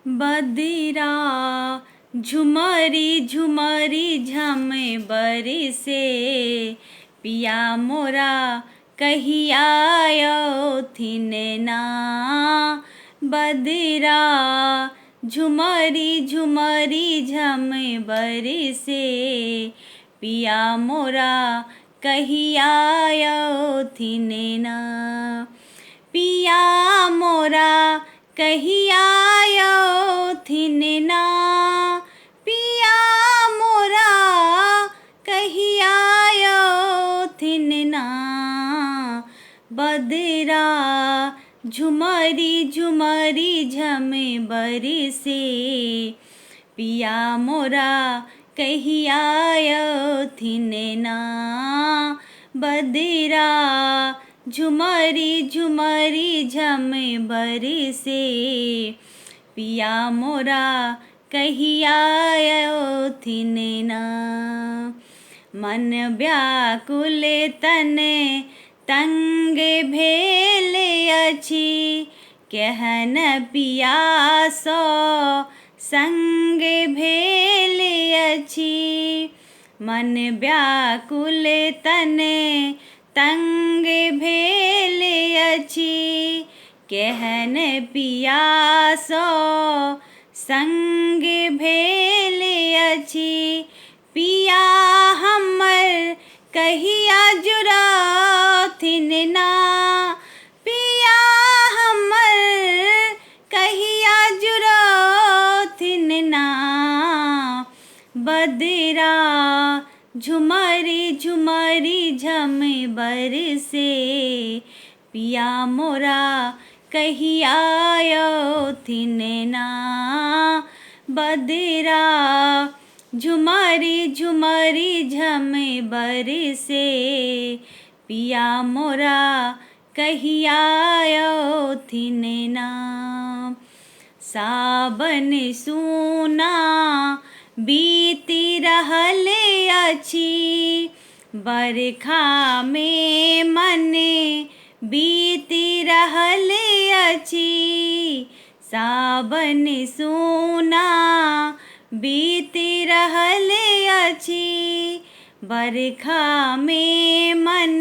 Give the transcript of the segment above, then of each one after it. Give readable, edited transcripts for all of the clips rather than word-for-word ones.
बदिरा झुमरी झुमरी झम बरसे, पिया मोरा कहिया आयोथिन ना। बदिरा झुमरी झुमरी झम बरसे, पिया मोरा कहिया आयोथिन ना। पिया मोरा कहिया आयोथिन ना। पिया मोरा कहिया आयोथिन ना। बदिरा झुमरी झुमरी झम बरसे, पिया मोरा कहिया आयोथिन ना। बदिरा झुमरी झुमरी झम बरसे, पिया मोरा कहिया आयोथिन ना। मन व्याकुल तन तंग भेल अछि, केहन पियासो संग भेल अछि। मन व्याकुल तन तंग भेल अछि, केहन पियासो संग भेल अछि। पिया हमर कहिया जुड़थिन ना। पिया हमर कहिया जुड़थिन ना। बदिरा झुमरी झुमरी झम बरसे, पिया मोरा कहिया आयोथिन ना। बदिरा झुमरी झुमरी झम बरसे, पिया मोरा कहिया आयोथिन ना। सावन सूना बीति रहल अछि, बरखा में मन बीति रहल अछि। सावन सूना बीति रहल अछि, बरखा में मन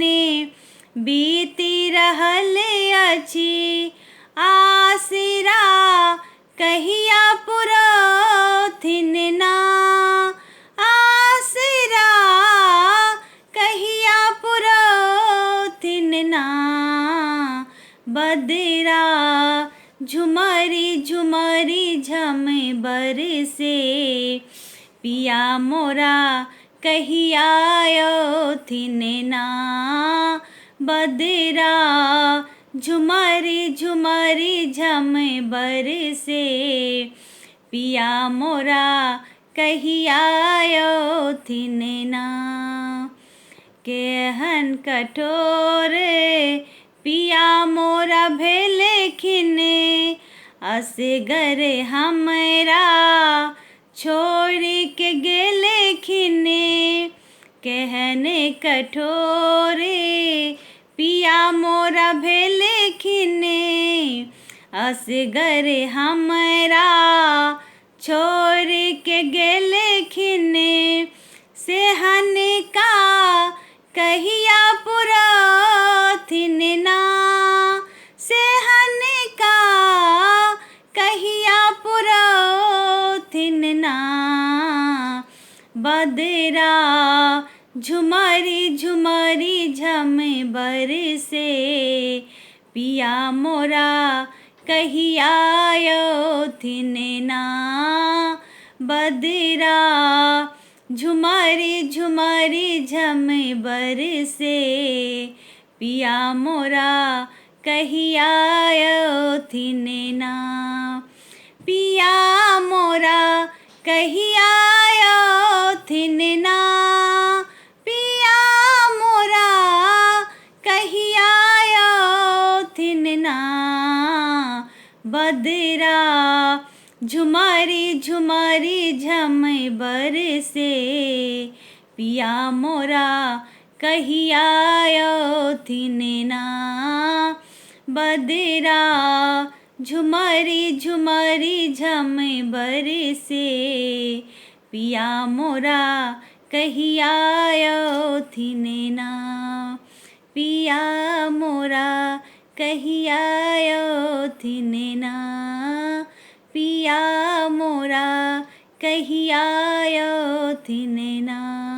बीति रहल अछि। आसरा कहिया पुरोथिन ना। आसरा कहिया पुरोथिन ना। बदिरा झुमरी झुमरी झम बरसे, पिया मोरा कहिया आयोथिन ना। बदिरा झुमरी झुमरी झम बरसे, पिया मोरा कहिया आयोथिन ना। केहन कठोर पिया मोरा भेलखिन, असगर हमरा छोड़ के गेलखिन। केहन कठोर पिया मोरा भेलखिन, असगर हमरा छोड़ के गेलखिन। सेहन का कहिया पुरोथिन ना। सेहन का कहिया पुरोथिन ना। बदिरा झुमरी झुमरी झम बरसे, पिया मोरा कहिया आयोथिन ना। बदिरा झुमरी झुमरी झम बरसे, पिया मोरा कहिया आयोथिन ना। पिया मोरा कहिया आयोथिन ना। पिया मोरा कहिया आयोथिन ना। बदिरा झुमरी झुमरी झम बरसे, पिया मोरा कहिया आयोथिन ना। बदिरा झुमारी झुमारी झमै बरसे पिया मोरा कहिया आयोथिन ना, पिया मोरा कहिया आयोथिन ना, पिया मोरा कहिया आयोथिन ना।